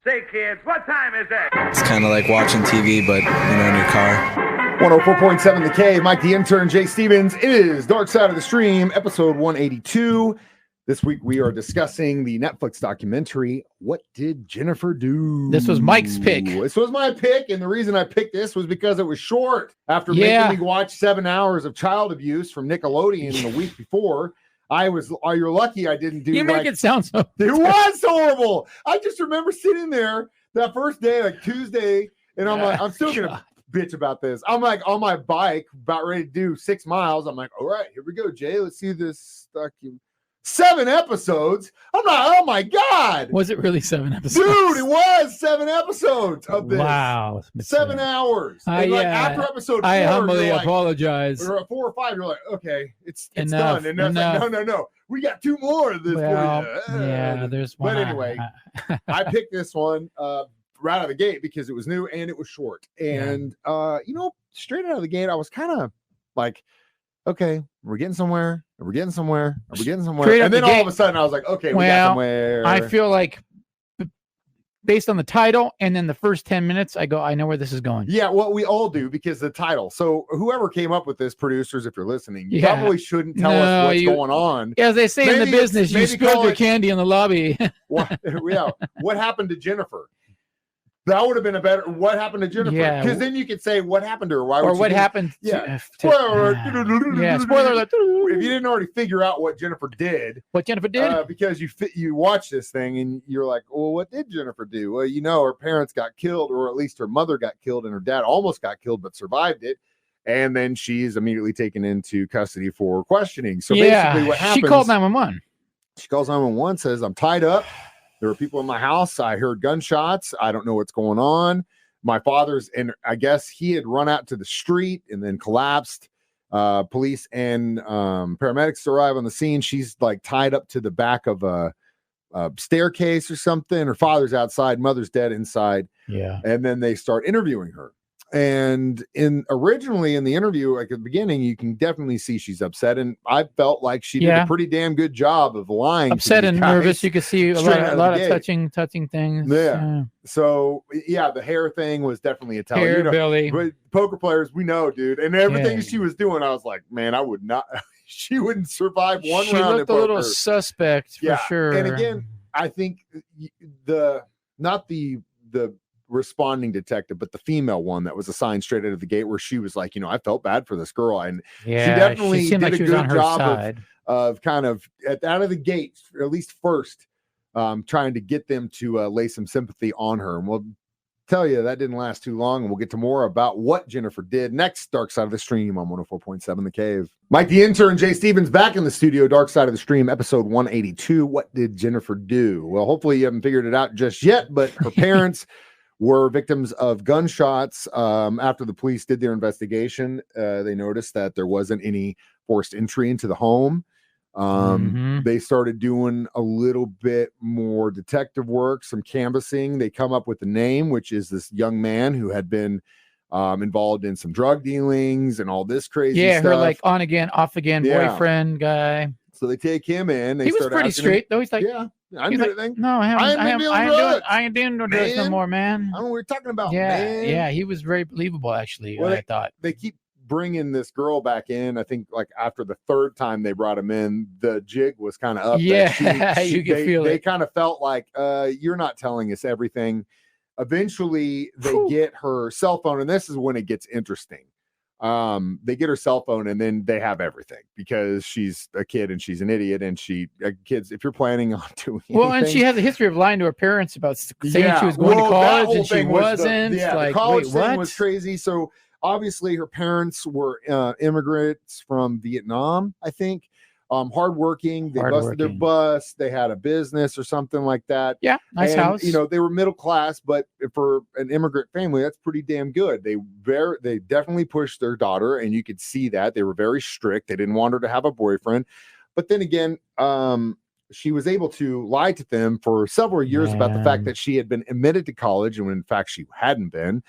Say, kids, what time is it? It's kind of like watching TV, but, in your car. 104.7 The Cave, Mike the Intern, Jay Stevens. It is Dark Side of the Stream, episode 182. This week we are discussing the Netflix documentary, What Did Jennifer Do? This was Mike's pick. This was my pick, and the reason I picked this was because it was short. After making me watch 7 hours of child abuse from Nickelodeon the week before, you're lucky I didn't do. You make it sound so. It was horrible. I just remember sitting there that first day, like Tuesday, and I'm like, I'm still gonna bitch about this. I'm like on my bike, about ready to do 6 miles. I'm like, all right, here we go, Jay. Let's see this document. 7 episodes. I'm like, oh my God. Was it really 7 episodes? Dude, it was 7 episodes of this. Wow. 7 hours. And after episode 4, I humbly apologize. Or at 4 or 5, you're like, okay, it's Enough, done. And then it's like, no. We got 2 more of this. Well, yeah, there's one. But anyway, I picked this one right out of the gate because it was new and it was short. And, straight out of the gate, I was kind of like, okay, we're getting somewhere. And then all of a sudden I was like, okay, we got somewhere. I feel like based on the title and then the first 10 minutes, I know where this is going. Yeah, well, we all do because the title. So whoever came up with this, producers, if you're listening, you probably shouldn't tell us what's going on. As they say in the business, you spilled your candy in the lobby. What happened to Jennifer? That would have been a better. What happened to Jennifer? Because then you could say what happened to her. Why? Or what happened? Spoiler alert. If you didn't already figure out what Jennifer did, because you watch this thing and you're like, well, what did Jennifer do? Well, her parents got killed, or at least her mother got killed, and her dad almost got killed but survived it. And then she's immediately taken into custody for questioning. So basically, what happens? She called 911. She calls 911, says, "I'm tied up. There were people in my house. I heard gunshots. I don't know what's going on. My father's," and I guess he had run out to the street and then collapsed. Police and paramedics arrive on the scene. She's like tied up to the back of a staircase or something. Her father's outside. Mother's dead inside. Yeah. And then they start interviewing her. And originally in the interview, like at the beginning, you can definitely see she's upset. And I felt like she did a pretty damn good job of lying. Upset and nervous. You could see a lot of touching things. Yeah. So the hair thing was definitely a tell. Hair, Billy. But poker players, we know, dude. And everything she was doing, I was like, man, I would not. She wouldn't survive one round. She looked a little suspect for sure. And again, I think not the responding detective, but the female one that was assigned straight out of the gate, where she was like, I felt bad for this girl, and she definitely did a good job of kind of out of the gate, or at least first, trying to get them to lay some sympathy on her. And we'll tell you that didn't last too long, and we'll get to more about what Jennifer did next. Dark Side of the Stream on 104.7 The Cave. Mike the Intern, Jay Stevens back in the studio. Dark Side of the Stream, episode 182. What did Jennifer do? Well, hopefully you haven't figured it out just yet, but her parents were victims of gunshots. After the police did their investigation, they noticed that there wasn't any forced entry into the home. They started doing a little bit more detective work, some canvassing. They come up with the name, which is this young man who had been involved in some drug dealings and all this crazy stuff. Her like on again, off again boyfriend guy. So they take him in. He was pretty straight, though. He's like, I didn't do anything. No, I ain't doing no drugs no more, man. I don't know what we're talking about, man. Yeah, he was very believable, actually. Well, I thought. They keep bringing this girl back in. I think like after the 3rd time they brought him in, the jig was kind of up. Yeah, you can feel it. They kind of felt like, you're not telling us everything. Eventually, they get her cell phone, and this is when it gets interesting. They get her cell phone, and then they have everything because she's a kid and she's an idiot. And kids, if you're planning on doing and she has a history of lying to her parents about saying she was going to college and she wasn't. The college thing was crazy. So obviously her parents were immigrants from Vietnam, I think. Hardworking. They busted their bus. They had a business or something like that. Yeah, nice house. They were middle class, but for an immigrant family, that's pretty damn good. They definitely pushed their daughter, and you could see that they were very strict. They didn't want her to have a boyfriend, but then again, she was able to lie to them for several years about the fact that she had been admitted to college, and when in fact she hadn't been,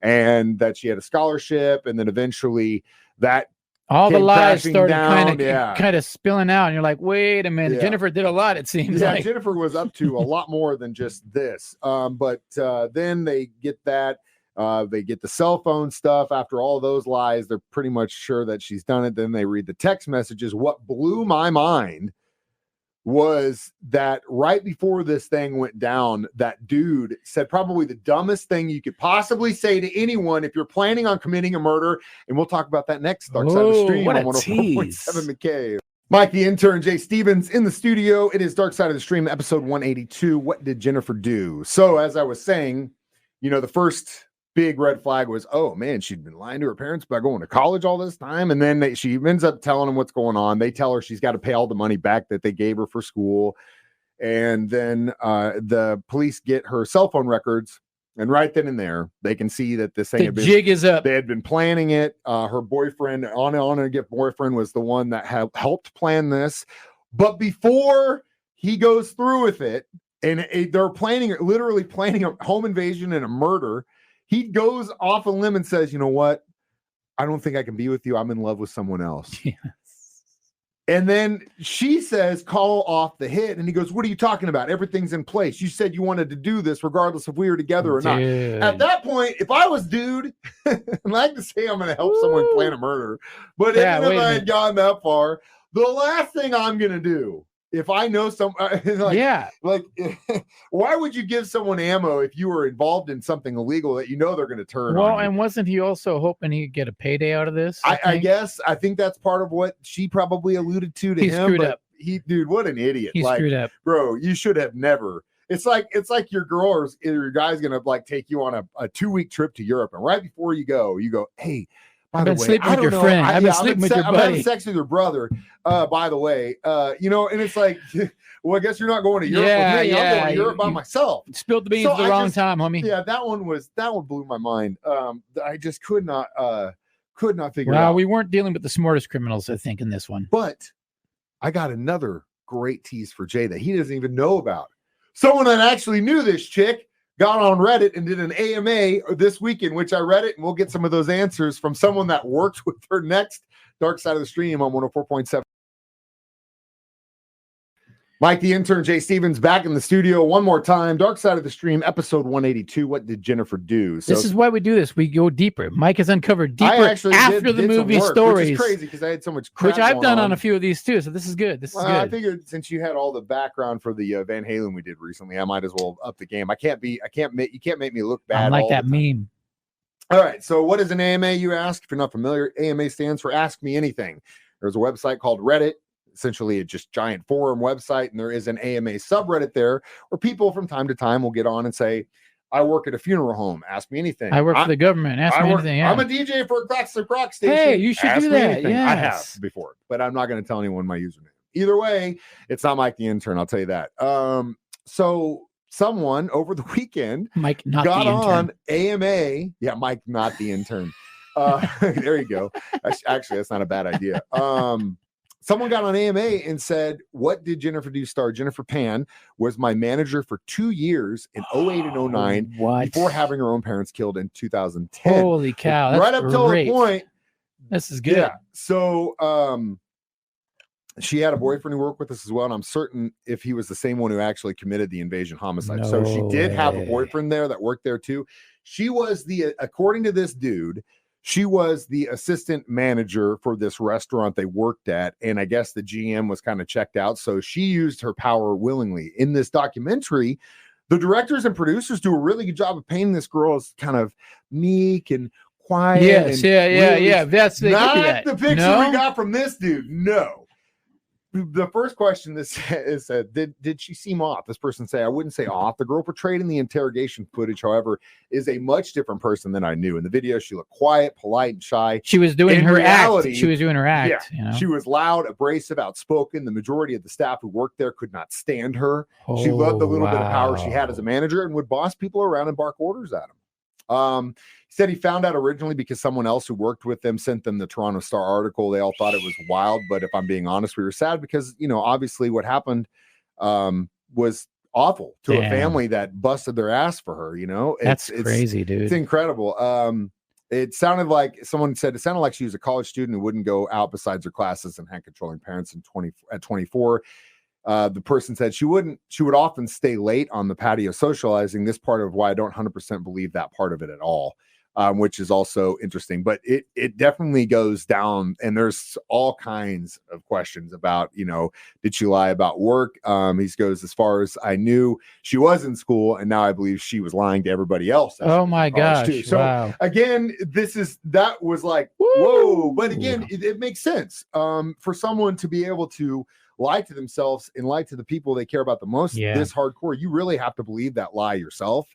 and that she had a scholarship, and then eventually that all the came lies crashing started down, kind of spilling out, and you're like, wait a minute, Yeah. Jennifer did a lot. It seems Yeah, like Jennifer was up to a lot more than just this. But then they get that. They get the cell phone stuff. After all those lies, they're pretty much sure that she's done it. Then they read the text messages. What blew my mind was that right before this thing went down, that dude said probably the dumbest thing you could possibly say to anyone if you're planning on committing a murder. And we'll talk about that next. Dark Side of the Stream what on a 104.7 tease. McKay. Mike, the intern, Jay Stevens in the studio. It is Dark Side of the Stream, episode 182. What did Jennifer do? So, as I was saying, the first big red flag was, oh man, she'd been lying to her parents about going to college all this time. And then she ends up telling them what's going on. They tell her she's got to pay all the money back that they gave her for school. And then the police get her cell phone records. And right then and there, they can see that this thing jig is up. They had been planning it. Her boyfriend, on a gift boyfriend, was the one that helped plan this. But before he goes through with it, and they're literally planning a home invasion and a murder, he goes off a limb and says, you know what? I don't think I can be with you. I'm in love with someone else. Yes. And then she says, call off the hit. And he goes, what are you talking about? Everything's in place. You said you wanted to do this regardless if we were together or not. At that point, if I was dude, I'd like to say I'm going to help someone plan a murder. But even if I had gone that far, the last thing I'm going to do, if I know why would you give someone ammo if you were involved in something illegal that they're going to turn on you? And wasn't he also hoping he'd get a payday out of this? I think that's part of what she probably alluded to him. Screwed up. Dude, what an idiot. He screwed up. Bro, you should have never. It's like your girl or your guy's going to take you on a 2-week trip to Europe. And right before you go, hey, I've been sleeping with your friend. I've been sleeping with your buddy. I'm having sex with your brother. By the way, and it's like, well, I guess you're not going to Europe with me. I'm going to Europe by myself. Spilled the beans at the wrong time, homie. Yeah, that one blew my mind. I just could not figure it out. We weren't dealing with the smartest criminals, I think, in this one. But I got another great tease for Jay that he doesn't even know about. Someone that actually knew this chick got on Reddit and did an AMA this weekend, which I read it, and we'll get some of those answers from someone that worked with her next. Dark Side of the Stream on 104.7. Mike, the intern, Jay Stevens, back in the studio one more time. Dark Side of the Stream, episode 182. What did Jennifer do? So, this is why we do this. We go deeper. Mike has uncovered deeper after the movie stories. Which is crazy because I had so much crap which I've done on a few of these too. So this is good. This is good. I figured since you had all the background for the Van Halen we did recently, I might as well up the game. You can't make me look bad. I like that meme. All right. So what is an AMA, you ask? If you're not familiar, AMA stands for Ask Me Anything. There's a website called Reddit. Essentially a just giant forum website, and there is an AMA subreddit there where people from time to time will get on and say, I work at a funeral home, ask me anything. I work for the government, ask me anything. Yeah. I'm a DJ for a Crocs and Crocs station. Hey, you should do that. Yes. I have before, but I'm not going to tell anyone my username. Either way, it's not Mike the intern, I'll tell you that. So someone over the weekend Mike not got the intern. on AMA. Yeah, Mike not the intern. There you go. Actually, that's not a bad idea. Someone got on AMA and said, what did Jennifer do star? Jennifer Pan was my manager for 2 years in 08 and 09 before having her own parents killed in 2010. Holy cow. That's right up till the point. This is good. Yeah. So she had a boyfriend who worked with us as well. And I'm certain if he was the same one who actually committed the invasion homicide. So she did have a boyfriend there that worked there too. She was according to this dude, she was the assistant manager for this restaurant they worked at. And I guess the GM was kind of checked out. So she used her power willingly. In this documentary, the directors and producers do a really good job of painting this girl as kind of meek and quiet. Yes, yeah. That's not the picture we got from this dude. No. The first question is did she seem off? This person say, I wouldn't say off. The girl portrayed in the interrogation footage, however, is a much different person than I knew. In the video, she looked quiet, polite, and shy. She was doing her act. She was doing her act. Yeah, you know? She was loud, abrasive, outspoken. The majority of the staff who worked there could not stand her. She loved the little bit of power she had as a manager and would boss people around and bark orders at them. He said he found out originally because someone else who worked with them sent them the Toronto Star article. They all thought it was wild, but if I'm being honest, we were sad because, obviously what happened was awful to a family that busted their ass for her, That's crazy, dude. It's incredible. It sounded like someone said it sounded like she was a college student who wouldn't go out besides her classes and had controlling parents at 24. The person said she would often stay late on the patio socializing. This part of why I don't 100% believe that part of it at all, which is also interesting. But it definitely goes down, and there's all kinds of questions about, did she lie about work? He goes, as far as I knew, she was in school, and now I believe she was lying to everybody else. Oh my gosh! Too. So wow. Again, that was like, whoa! But again, it makes sense for someone to be able to lie to themselves and lie to the people they care about the most. This hardcore, you really have to believe that lie yourself.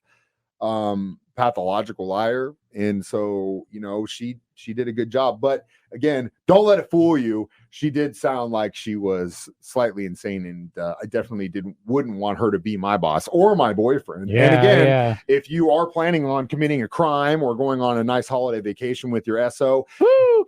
Pathological liar. And so, she did a good job. But again, don't let it fool you. She did sound like she was slightly insane, and I definitely wouldn't want her to be my boss or my boyfriend. And again, if you are planning on committing a crime or going on a nice holiday vacation with your SO,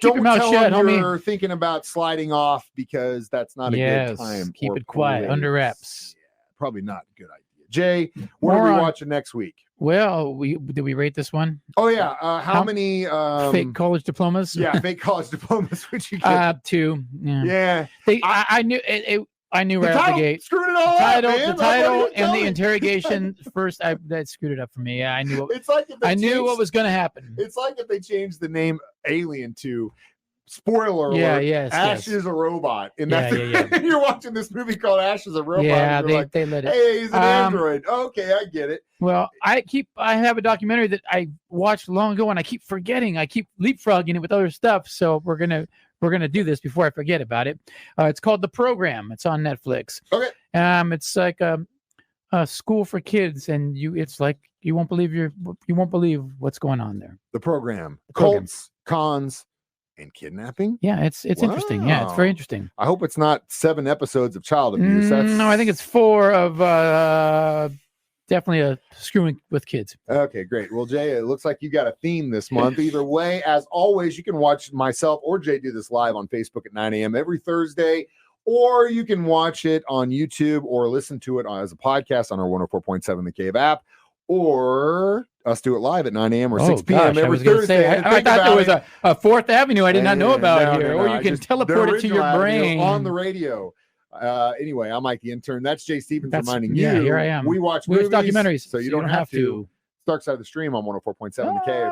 keep your mouth shut, homie. You're thinking about sliding off, because that's not a good time. Keep it quiet, under wraps. Probably not a good idea. Jay, what are we watching next week? Well, did we rate this one? Oh yeah. How many fake college diplomas? Yeah, fake college diplomas. Which you get? 2. Yeah. I knew it. I knew right out the gate. Screwed it all up, man. The title and the interrogation first. That screwed it up for me. Yeah, I knew. It's like I knew what was going to happen. It's like if they changed the name Alien to. Spoiler alert. Ash is a robot. And you're watching this movie called Ash is a Robot. Yeah, they let it. Hey, he's an android. Okay, I get it. Well, I have a documentary that I watched long ago, and I keep forgetting. I keep leapfrogging it with other stuff. So we're gonna do this before I forget about it. It's called The Program. It's on Netflix. Okay. It's like a school for kids, and it's like you won't believe what's going on there. The Program. Cults, cons, and kidnapping. Yeah, it's interesting. Yeah, it's very interesting. I hope it's not 7 episodes of child abuse. No, I think it's 4 of definitely screwing with kids. Okay, great. Well, Jay, it looks like you got a theme this month. Either way, as always, you can watch myself or Jay do this live on Facebook at 9 a.m. every Thursday, or you can watch it on YouTube or listen to it as a podcast on our 104.7 The Cave app, or us do it live at 9 a.m. or 6 p.m. every Thursday. I thought there was a 4th Avenue I did not know about here. Or you can teleport it to your brain. On the radio. Anyway, I'm Mike the Intern. That's Jay Stevens reminding you. Yeah, here I am. We watch movies, documentaries, so you don't have to. Dark Side of the Stream on 104.7 The Cave.